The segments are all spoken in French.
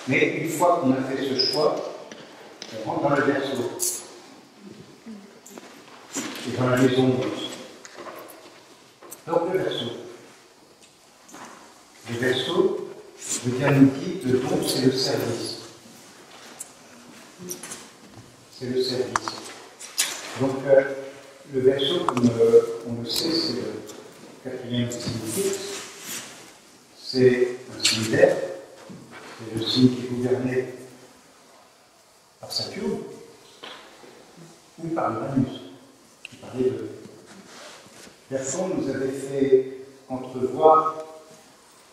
Mais une fois qu'on a fait ce choix, on rentre dans le Verseau. Et dans la maison. Donc le Verseau. Le Verseau, le dernier titre, le don, c'est le service. C'est le service. Donc le Verseau, comme on le sait, c'est le quatrième signe. C'est un signe d'air. C'est le signe qui est gouverné par Saturne ou par Uranus, qui parlait de. Bergson nous avait fait entrevoir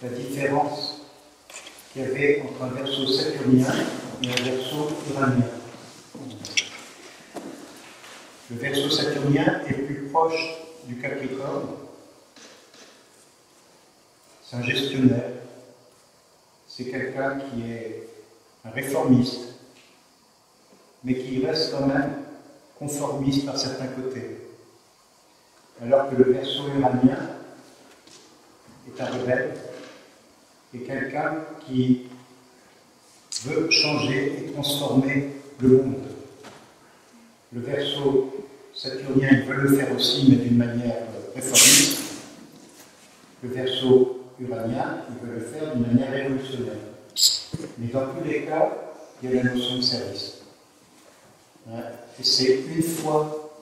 la différence qu'il y avait entre un Verseau saturnien et un Verseau uranien. Le Verseau saturnien est plus proche du Capricorne. C'est un gestionnaire. C'est quelqu'un qui est un réformiste, mais qui reste quand même conformiste par certains côtés. Alors que le Verseau uranien est un rebelle et quelqu'un qui veut changer et transformer le monde. Le Verseau saturnien, il veut le faire aussi, mais d'une manière réformiste. Le Verseau uranien, il veut le faire d'une manière révolutionnaire. Mais dans tous les cas, il y a la notion de service. Et c'est une fois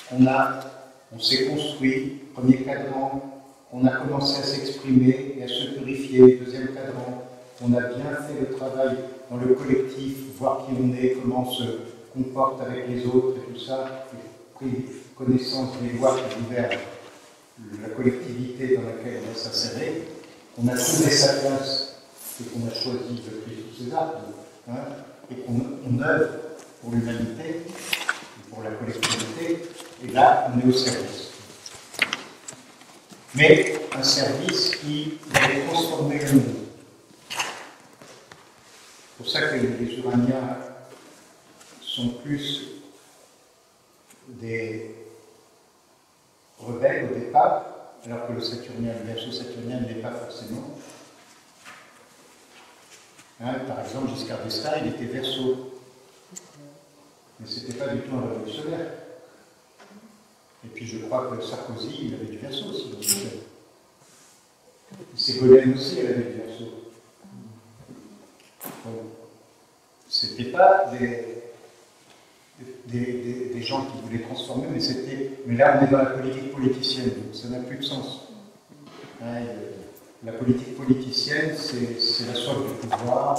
qu'on s'est construit, premier cadran, on a commencé à s'exprimer et à se purifier, deuxième cadran, on a bien fait le travail dans le collectif, voir qui on est, comment on se comporte avec les autres et tout ça, et pris connaissance des lois qui gouvernent la collectivité dans laquelle on va s'insérer, on a trouvé sa place et qu'on a choisi de prier tous ces arbres, et qu'on œuvre pour l'humanité, pour la collectivité, et là, on est au service. Mais un service qui va transformer le monde. C'est pour ça que les Uraniens sont plus des rebelles au départ, alors que le Verseau saturnien ne l'est pas forcément. Par exemple, Giscard d'Estaing, il était Verseau. Mais ce n'était pas du tout un révolutionnaire. Et puis je crois que Sarkozy, il avait du Verseau aussi. Ségolène aussi, elle avait du Verseau. Donc, ce n'était pas des gens qui voulaient transformer, mais là on est dans la politique politicienne, donc ça n'a plus de sens. La politique politicienne, c'est la soif du pouvoir,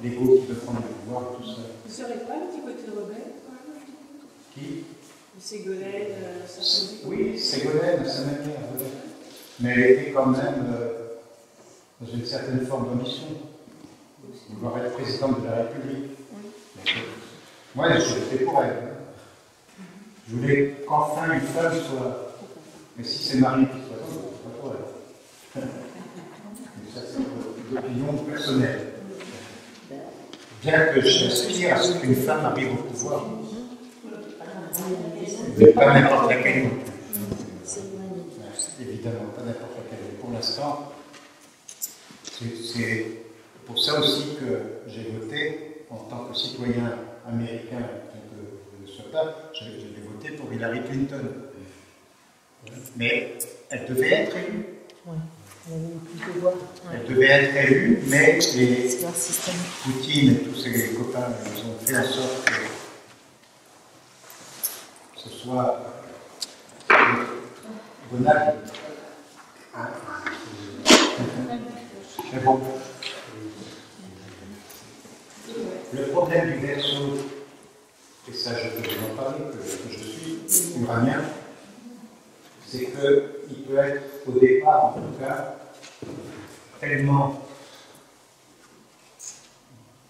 l'ego qui veut prendre le pouvoir, tout ça. Vous ne serez pas le petit côté rebelle, quand même? Qui? Ségolène, Sarkozy. Oui, Ségolène, à sa manière, mais elle était quand même dans une certaine forme d'ambition. Vouloir être présidente de la République. Oui. Moi, je l'étais pour elle. Je voulais qu'enfin une femme soit. Mais si c'est Marie qui soit, c'est pas pour elle. Mais ça, c'est une opinion personnelle. Bien que j'aspire à ce qu'une femme arrive au pouvoir. Mais pas n'importe laquelle. Évidemment, pas n'importe laquelle. Pour l'instant, c'est pour ça aussi que j'ai voté en tant que citoyen américain, bien que je ne le sois pas, j'ai voté pour Hillary Clinton. Mais elle devait être élue. Elle devait être élue, mais Poutine et tous ses copains ils ont fait en sorte que ce soit bonable. Mais bon. Le problème du Verseau, et ça je peux vous en parler, que je suis uranien, c'est qu'il peut être au départ, en tout cas, tellement.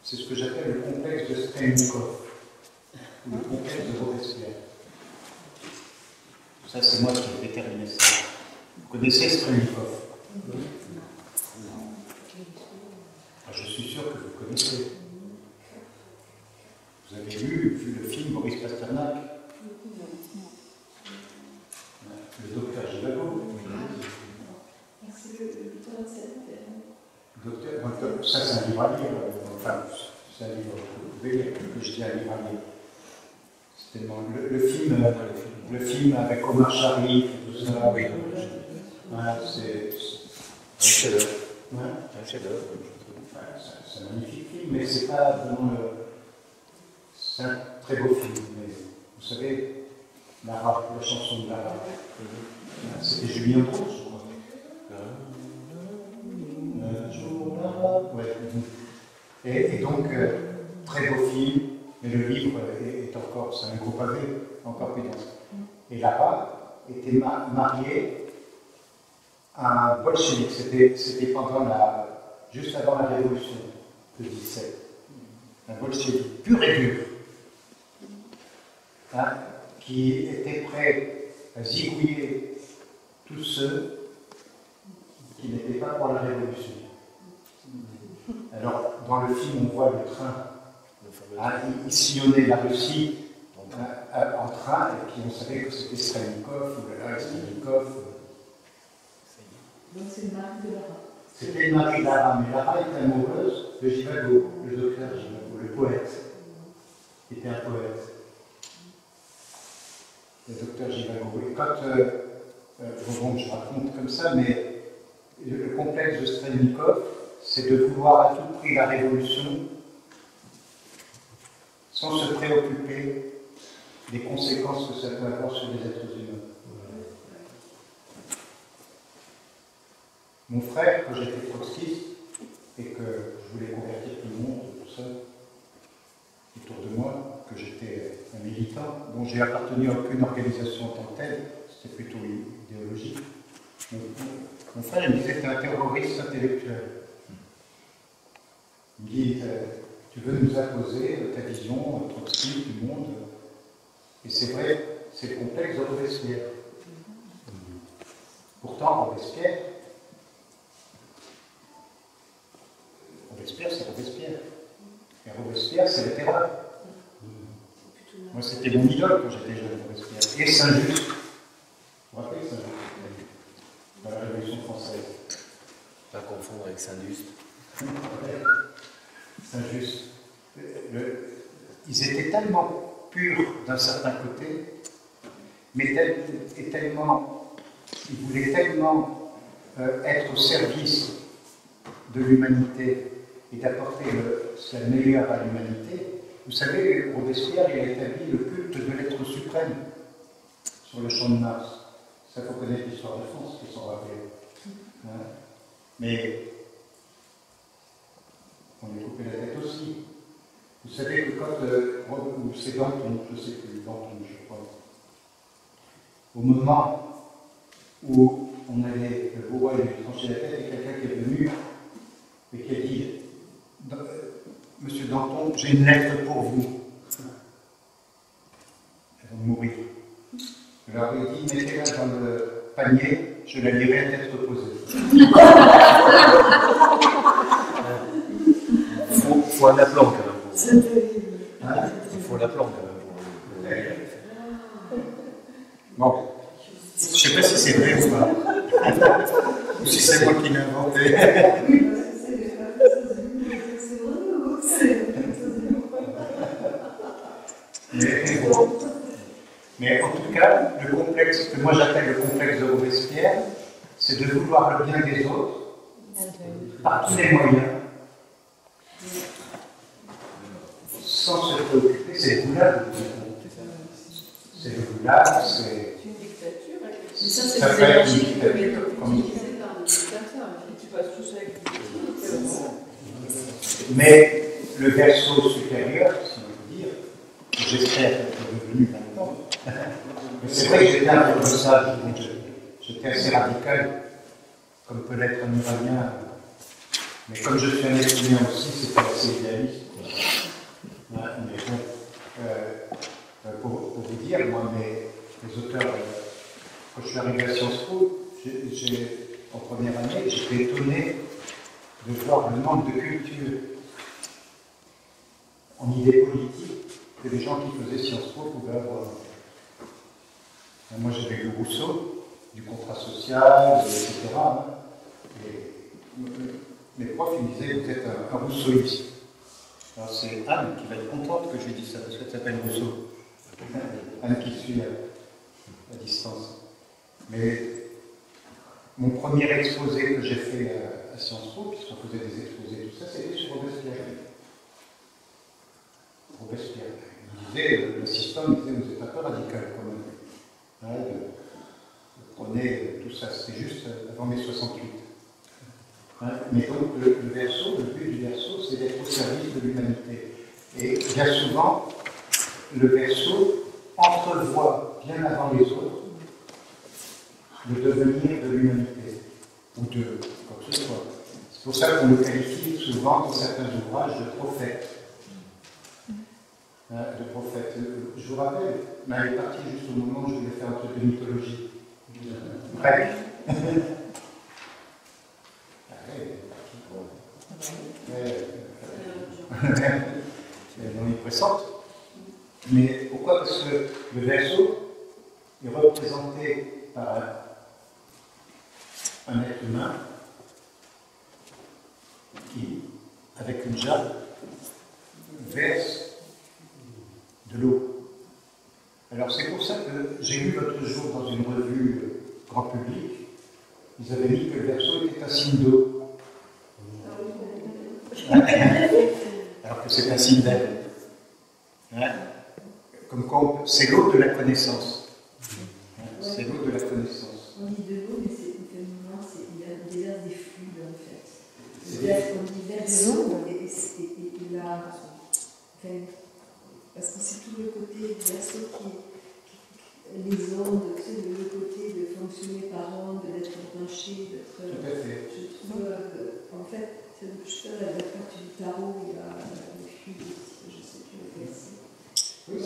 C'est ce que j'appelle le complexe de Strelnikov, ou le complexe de Robespierre. Ça, c'est moi qui ai déterminé ça. Vous connaissez Strelnikov? Je suis sûr que vous connaissez. Vous avez vu le film Boris Pasternak? Le docteur Givago. Ça, c'est un livre à lire. enfin, c'est un livre que vous pouvez lire, que je dis un livre à lire. C'est tellement. Le film avec Omar Sharif et tout ça, oui. C'est un chef-d'œuvre. Ouais. Un chef-d'œuvre. C'est un magnifique film, mais c'est pas vraiment le. C'est un très beau film, mais vous savez, la chanson de Lara, c'était Julien Drouot, je crois. Ouais. Et donc, très beau film, mais le livre est encore, c'est un gros pavé, encore plus dense. Et Lara était mariée à un bolchevique, c'était juste avant la révolution de 17. Un bolchevique pur et dur, qui était prêt à zigouiller tous ceux qui n'étaient pas pour la révolution. Alors, dans le film, on voit le train. Il sillonnait la Russie en train, et puis on savait que c'était Strelnikov, ou Strelnikov. Donc c'est le mari de Lara. C'était le mari de Lara, mais Lara était amoureuse de Givago, le docteur Givago, le poète. Il était un poète. Le docteur Givago. Et quand, bon, je raconte comme ça, mais le complexe de Strelnikov, c'est de vouloir à tout prix la révolution sans se préoccuper des conséquences que ça peut avoir sur les êtres humains. Mon frère, quand j'étais trotskiste et que je voulais convertir tout le monde, tout ça, autour de moi, que j'étais un militant, dont j'ai appartenu à aucune organisation en tant que telle, c'était plutôt idéologique. Mon frère, il me disait que tu es un terroriste intellectuel. Il me dit, tu veux nous imposer ta vision trotskiste du monde. Et c'est vrai, c'est le complexe de Robespierre. Pourtant, Robespierre, c'est Robespierre. Et Robespierre, c'est la terreur. Moi, c'était mon idole quand j'étais jeune, Robespierre. Et Saint-Just. Vous vous rappelez Saint-Just? Dans la Révolution française. Pas confondre avec Saint-Just. Saint-Just. Ils étaient tellement purs d'un certain côté, mais ils voulaient tellement être au service de l'humanité et d'apporter ce qu'il y a de meilleur à l'humanité. Vous savez, Robespierre, il a établi le culte de l'être suprême sur le champ de Mars. Ça, il faut connaître l'histoire de France, qui s'en rappelle. Mais on lui a coupé la tête aussi. Vous savez que quand c'est Danton, je ne sais plus, Danton, je crois, au moment où on allait, le bourreau lui trancher la tête, et quelqu'un qui est venu et qui a dit Monsieur Danton, j'ai une lettre pour vous. Elle va mourir. Je leur ai dit mettez-la dans le panier, je la lirai à tête reposée. Il faut un appelant quand même. C'est terrible. Il faut l'appelant quand même. Bon, je ne sais pas si c'est vrai ou pas. Ou si c'est moi qui l'ai inventé. Mais en tout cas, le complexe que moi j'appelle le complexe de Robespierre, c'est de vouloir le bien des autres par tous les moyens, sans se préoccuper. C'est le goulag. C'est le goulag, c'est une dictature. Mais ça, c'est ça des peut être énergies une qui peuvent dictature, être comme utilisées par des dictateurs. Et tu passes tout ça avec des dictateurs. Mais le verso supérieur, si on peut dire, j'espère être devenu maintenant. Mais c'est vrai que j'étais un peu comme ça, j'étais assez radical, comme peut l'être un Iranien. Mais comme je suis un étudiant aussi, c'était assez idéaliste. Mais bon, pour vous dire, moi, mes auteurs, quand je suis arrivé à Sciences Po, en première année, j'étais étonné de voir le manque de culture en idées politiques que les gens qui faisaient Sciences Po pouvaient avoir. Moi, j'avais lu Rousseau, du contrat social, etc. Et mes profs ils me disaient, vous êtes un rousseauiste. Alors c'est Anne qui va être contente que je lui dise ça, parce qu'elle s'appelle Rousseau. Anne qui suit à distance. Mais mon premier exposé que j'ai fait à Sciences Po, puisqu'on faisait des exposés, tout ça, c'était sur Robespierre. Robespierre. Il disait, l'assistant disait, vous n'êtes pas peu radical quand même. Hein, prenez tout ça, c'était juste avant mai 68. Hein, mais donc le verso, le but du verso, c'est d'être au service de l'humanité. Et bien souvent, le verso entrevoit bien avant les autres le devenir de l'humanité, ou de quoi que ce soit. C'est pour ça qu'on le qualifie souvent dans certains ouvrages de prophète. De prophète. Je vous rappelle, mais elle est partie juste au moment où je voulais faire un truc de mythologie. Bref. Elle est omniprésente. Mais pourquoi? Parce que le verso est représenté par un être humain qui, avec une jarre, verse de l'eau. Alors c'est pour ça que j'ai lu l'autre jour dans une revue grand public, ils avaient dit que le verso était un signe d'eau. Alors que c'est un signe d'air. Hein? Comme quoi, c'est l'eau de la connaissance. Hein? C'est l'eau de la connaissance. On dit de l'eau, mais c'est finalement, il y a déjà des fluides en fait. On dit verso et là, enfin, parce que c'est tout le côté du verso qui les ondes, tu sais, le côté de fonctionner par ondes, d'être branché, d'être. Tout à fait. Je trouve, en fait, je sais la partie du tarot, il y a les fluides, je sais plus le verset. Oui,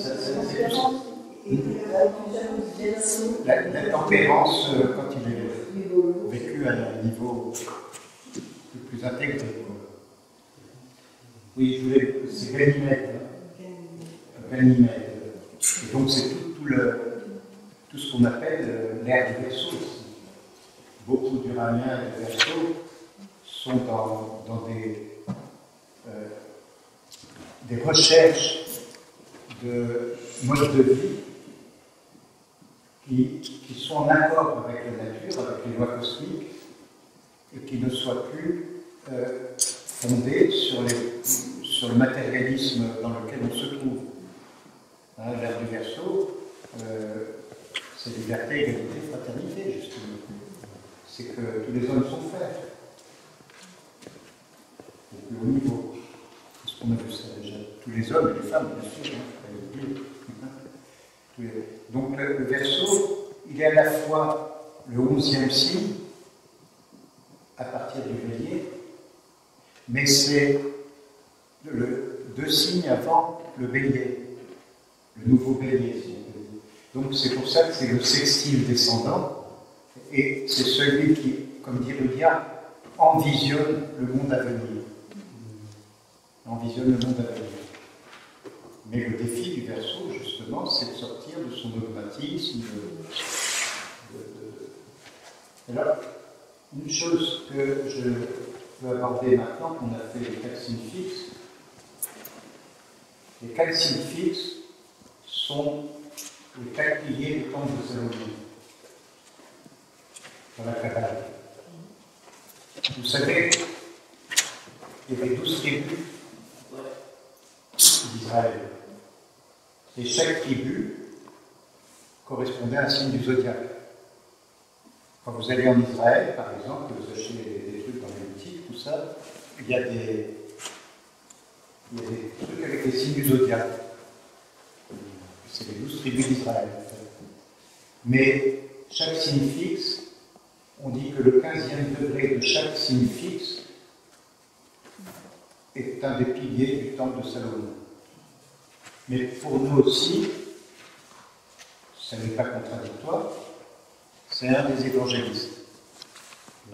la tempérance, quand il est vécu à un niveau plus intégré. Oui, je voulais. C'est Ganymède. Ganymède. Et donc, c'est tout ce qu'on appelle l'ère du Verseau ici. Beaucoup d'Uraniens et de Verseau sont dans des recherches de modes de vie qui sont en accord avec la nature, avec les lois cosmiques, et qui ne soient plus fondées sur le matérialisme dans lequel on se trouve. Hein, l'ère du Verseau, c'est liberté, égalité, fraternité, justement. C'est que tous les hommes sont frères. Au plus haut niveau. Est-ce qu'on a vu ça déjà? Tous les hommes et les femmes, bien sûr. Donc le Verseau, il est à la fois le 11e signe, à partir du Bélier, mais c'est deux signes avant le Bélier, le nouveau Bélier, si on peut dire. Donc c'est pour ça que c'est le sextile descendant, et c'est celui qui, comme dit Rudyard, envisionne le monde à venir. Envisionne le monde à venir. Mais le défi du Verseau, justement, c'est de sortir de son dogmatisme. Alors, une chose que je veux aborder maintenant, qu'on a fait les 4 signes fixes. Les 4 signes fixes sont les 4 piliers du temple de Salomon, dans la Kabbale. Vous savez, il y avait 12 tribus d'Israël. Et chaque tribu correspondait à un signe du zodiaque. Quand vous allez en Israël, par exemple, vous achetez des trucs dans les boutiques, tout ça, il y a des trucs avec les signes du zodiaque. C'est les 12 tribus d'Israël. Mais chaque signe fixe, on dit que le 15e degré de chaque signe fixe est un des piliers du temple de Salomon. Mais pour nous aussi, ça n'est pas contradictoire, c'est un des évangélistes,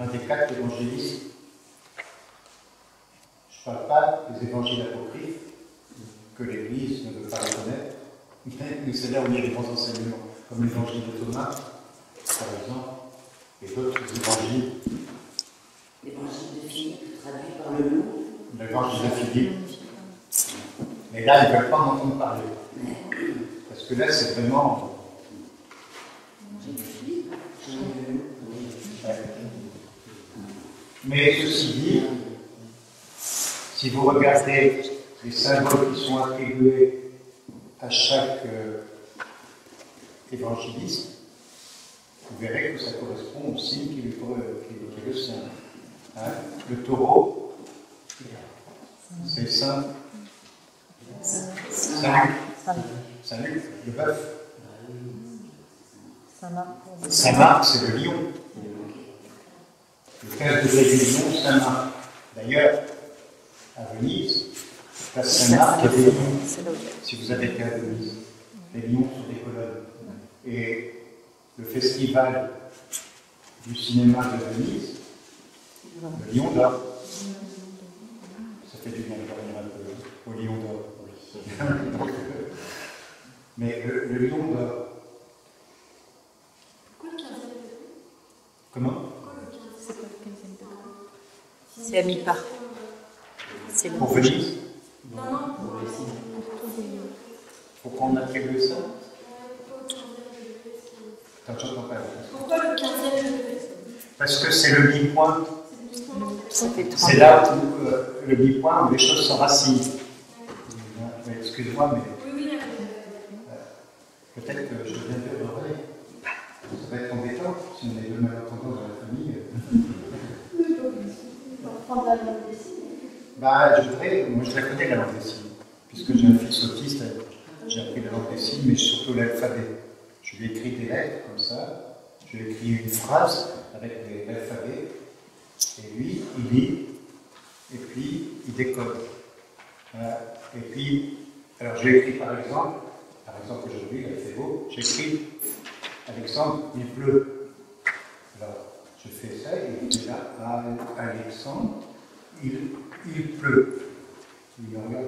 un des 4 évangélistes. Je ne parle pas des évangiles apocryphes, que l'Église ne veut pas reconnaître, mais c'est là où il y a les bons enseignements, comme l'évangile de Thomas, par exemple, et d'autres évangiles. L'évangile de Philippe, traduit par le loup. L'évangile de Philippe, Mais là, ils ne veulent pas m'entendre parler. Parce que là, c'est vraiment... Mais ceci dit, si vous regardez les symboles qui sont attribués à chaque évangéliste, vous verrez que ça correspond au signe qui est le sien. Hein? Le taureau, c'est Saint Luc, le bœuf. Saint-Marc, c'est le lion. Le 15 degrés du lion, Saint-Marc. D'ailleurs, à Venise, place Saint-Marc, il y a des lions. Si vous avez été à Venise, les lions sur des colonnes. Et le festival du cinéma de Venise, le lion d'or. Ça fait du bien de revenir un peu au lion d'or. Mais le lion d'or. Comment? C'est à mi-part. Pour Venise? Non. Faut qu'on attribue ça? Attends, j'entends pas. Pourquoi le 15e degré? Parce que c'est le mi-point. C'est là où le mi-point où les choses s'enracinent. Excuse-moi, mais Oui. peut-être que je viens de l'oreille. Ça va être embêtant si on est deux malentendants dans la famille. Prendre la langue des signes. Bah, moi je la connais la langue des signes, puisque j'ai un fils autiste, j'ai appris la langue des signes, mais surtout l'alphabet. Je lui écris des lettres comme ça, je lui écris une phrase avec l'alphabet, et lui, il lit, et puis il décode. Et puis, alors je lui écris par exemple aujourd'hui, il fait beau, j'écris Alexandre, il pleut. Alors, je fais ça, et puis là, Alexandre, il pleut. Il regarde.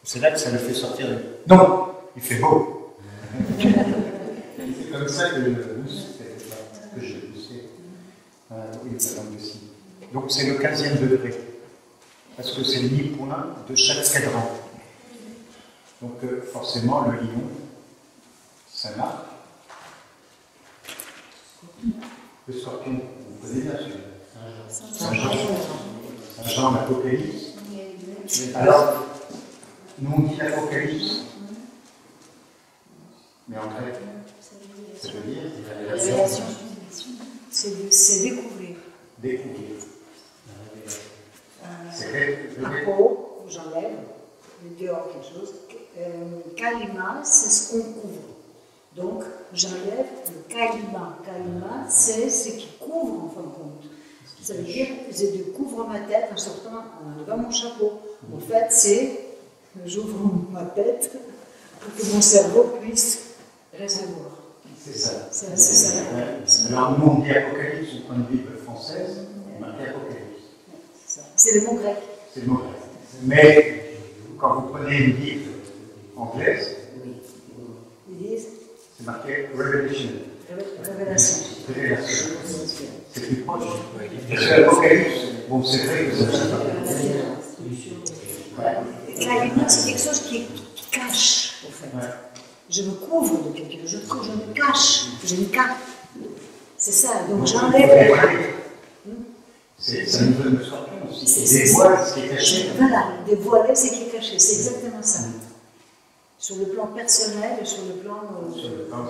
C'est là que ça le fait sortir. Non, il fait beau. C'est comme ça que j'ai poussé. Oui, la langue de signe. Donc c'est le 15e degré. Parce que c'est le mi-point de chaque cadran. Donc forcément, le lion, ça marque. Le scorpion, vous connaissez bien celui-là. Saint-Jean, l'Apocalypse. Alors, nous on dit l'Apocalypse, mais en grec, ça veut dire révélation. C'est découvrir. Découvrir. Un pot, j'enlève, dehors quelque chose. Kalima, c'est ce qu'on couvre. Donc, j'enlève le kalima. Kalima, c'est ce qui couvre en fin de compte. Ça veut dire que je couvre ma tête en sortant, en enlevant mon chapeau. En fait, c'est j'ouvre ma tête pour que mon cerveau puisse recevoir. C'est ça. C'est ça. Alors, nous, on dit Apocalypse au point de vue française, on a dit Apocalypse. C'est le mot grec. C'est le mot grec. Mais, quand vous prenez une Bible anglaise, c'est marqué Revelation. Révélation. C'est plus proche. Parce que l'Apocalypse, bon, c'est vrai que ça Kalima, c'est quelque chose qui cache, en fait. Ouais. Je me couvre de quelque chose, je me cache, je me cache. C'est ça, donc j'enlève. Ça nous donne le scorpion aussi. Dévoile ce qui est caché. Voilà, dévoiler ce qui est caché, c'est exactement ça. Sur le plan personnel et sur le plan. Sur le plan,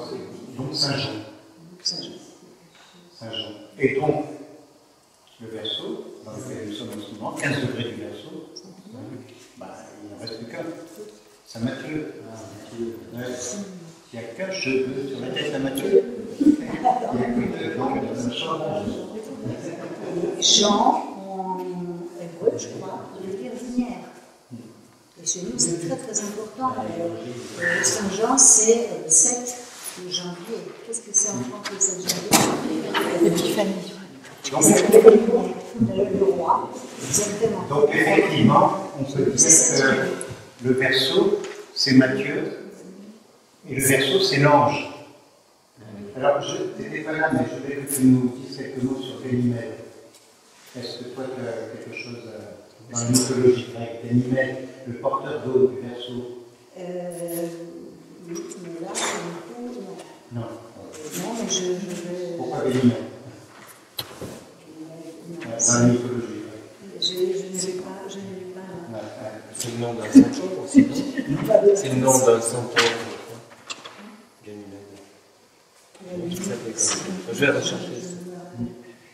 donc Saint-Jean. Saint-Jean. Saint-Jean. Et donc, le Verseau, dans lequel nous sommes en ce moment, 15 degrés du Verseau, bah, il n'en reste plus qu'un. Saint Matthieu. Ouais. Il n'y a qu'un cheveu sur la tête à Matthieu. Il n'y a que deux langues dans le champ. Jean, en hébreu, je crois, veut dire lumière. Et chez nous, c'est très très important. Saint-Jean, c'est le 7 janvier. Qu'est-ce que c'est en français le 7 janvier? L'épiphanie. Le roi, exactement. Donc effectivement, on peut dire que le Verseau, c'est Matthieu, et le Verseau, c'est l'ange. Alors, tu n'étais pas là, mais je voulais que tu nous dises quelques mots sur Ganymède. Est-ce que toi, tu as quelque chose à... dans la mythologie grecque, Ganymède, le porteur d'eau du Verseau. Oui, mais là, pour le coup, non. Non. Non, mais je vais. Pourquoi Ganymède? Dans la mythologie grecque. Je n'ai pas. Ouais, ouais. C'est le nom d'un centaure aussi, non? C'est le nom d'un centaure, je crois. Ganymède. Qui s'appelait comme ça. Je vais rechercher ça.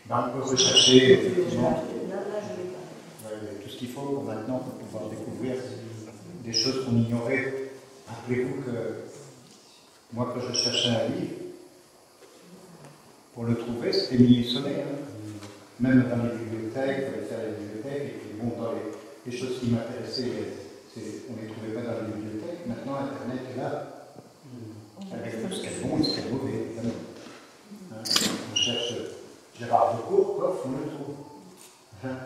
Ben, on peut rechercher effectivement Là, je ne l'ai pas. tout ce qu'il faut maintenant pour pouvoir découvrir des choses qu'on ignorait. Rappelez-vous que moi, quand je cherchais un livre, pour le trouver, c'était minuit sonné. Hein. Même dans les bibliothèques, il fallait faire les bibliothèques, et puis bon, dans les choses qui m'intéressaient, on ne les trouvait pas dans les bibliothèques. Maintenant, Internet est là, avec tout ce qu'il y a de bon et ce qu'il y a de mauvais, évidemment. Hein. On cherche Gérard Decour, pof, on le trouve. Hein.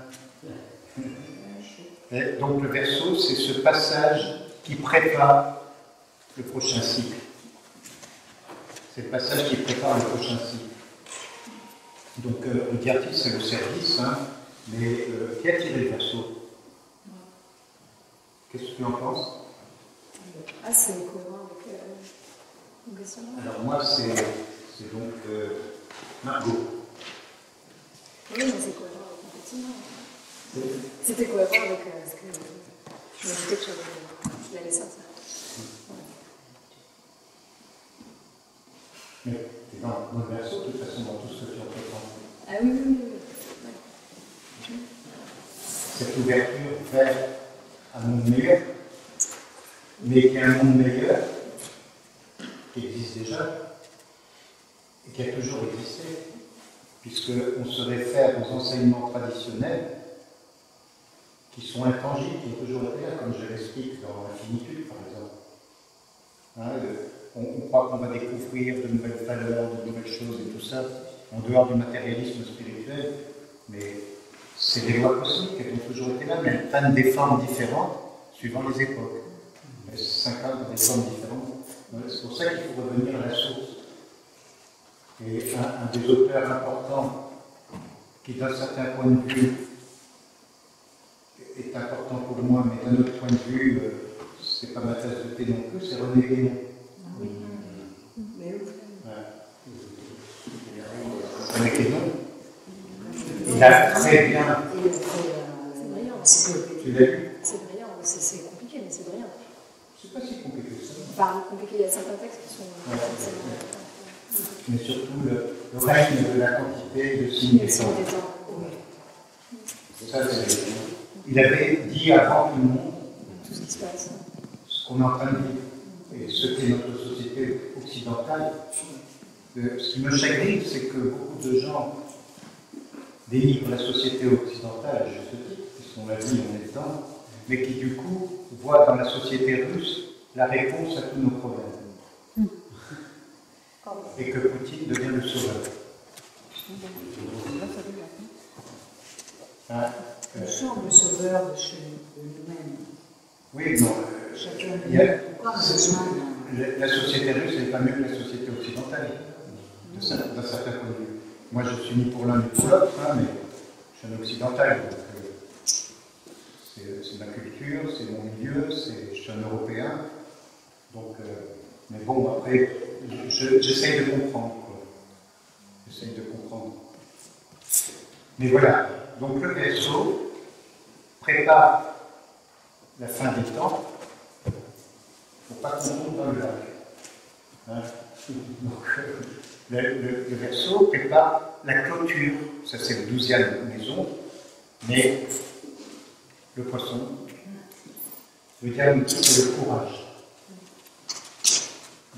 Et donc le Verseau, c'est ce passage qui prépare le prochain cycle. C'est le passage qui prépare le prochain cycle. Donc le Diartis, c'est le service, hein, mais qui a tiré le Verseau? Qu'est-ce que tu en penses? Ah, c'est cohérent avec le questionnement. Alors moi, c'est donc Margot. Oui, mais c'est cohérent avec le questionnement. C'était cohérent avec ce que je me disais que je l'allais sortir. Mais tu es dans le Verseau, de toute façon, dans tout ce que tu entreprends. Ah oui, oui, oui. Ouais. Cette ouverture vers un monde meilleur, mais qui est un monde meilleur qui existe déjà et qui a toujours existé, puisqu'on se réfère aux enseignements traditionnels qui sont intangibles, qui ont toujours été là, comme je l'explique dans l'infinitude, par exemple. Hein, on croit qu'on va découvrir de nouvelles valeurs, de nouvelles choses et tout ça, en dehors du matérialisme spirituel, mais c'est des lois cosmiques, elles ont toujours été là, mais elles prennent des formes différentes suivant les époques. Elles s'incarnent dans des formes différentes. C'est pour ça qu'il faut revenir à la source. Et un des auteurs importants qui, d'un certain point de vue, est important pour moi, mais d'un autre point de vue, c'est pas ma tasse de thé non plus, c'est René Guénon. Oui. Mais oui. René Guénon, il a très bien. C'est brillant. Tu l'as lu? C'est brillant. C'est compliqué, mais c'est brillant. C'est pas si compliqué que ça. Enfin, compliqué, il y a certains textes qui sont. Mais surtout le règne de la quantité de signes des temps. Ça, il avait dit avant tout le monde Tout ce qui se passe. Ce qu'on est en train de vivre et ce qu'est notre société occidentale. Ce qui me chagrine, c'est que beaucoup de gens dénigrent la société occidentale à juste titre, puisqu'on l'a dit, on est dedans, mais qui du coup voient dans la société russe la réponse à tous nos problèmes. Et que Poutine devient le sauveur. Nous sommes le sauveur de nous-mêmes. Oui, non. Chacun la société russe n'est pas mieux que la société occidentale, d'un certain point de vue. Moi, je suis ni pour l'un ni pour l'autre, hein, mais je suis un occidental, donc c'est ma culture, c'est mon milieu, je suis un Européen. Donc, mais bon, après, j'essaye de comprendre, quoi. J'essaye de comprendre. Mais voilà, donc le Verseau prépare la fin des temps pour pas qu'on tombe dans le lac. Hein? Donc, le Verseau prépare la clôture, ça c'est le 12e maison, mais le poisson, le diable, c'est le courage.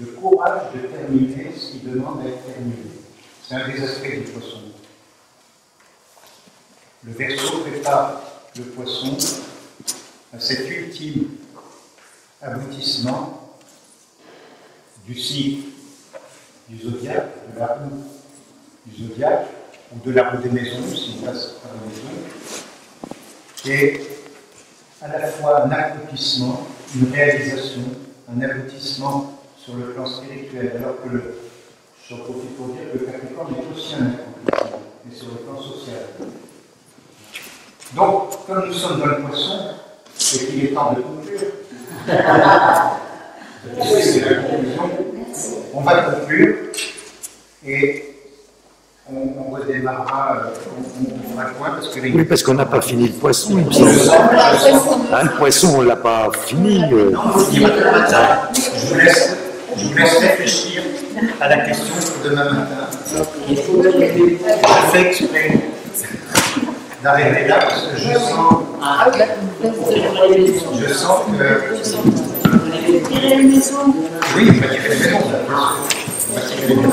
Le courage de terminer ce qui demande à être terminé. C'est un des aspects du poisson. Le Verseau prépare le poisson à cet ultime aboutissement du cycle du zodiaque, de la roue du zodiaque, ou de la roue des maisons, si on passe par la maison, qui est à la fois un accomplissement, une réalisation, un aboutissement sur le plan spirituel, alors que j'en profite pour dire que le Capricorne est aussi un accomplissement, mais sur le plan social. Donc, comme nous sommes dans le poisson, et qu'il est temps de conclure, c'est la conclusion, on va conclure et on redémarrera, on fera le point parce que les... Oui, parce qu'on n'a pas fini le poisson, il me semble. Le poisson, on ne l'a pas fini. Non, je vous laisse réfléchir à la question pour demain matin. Je fais exprès d'arrêter là parce que je sens que... Oui, on va tirer les maisons. On va tirer les maisons.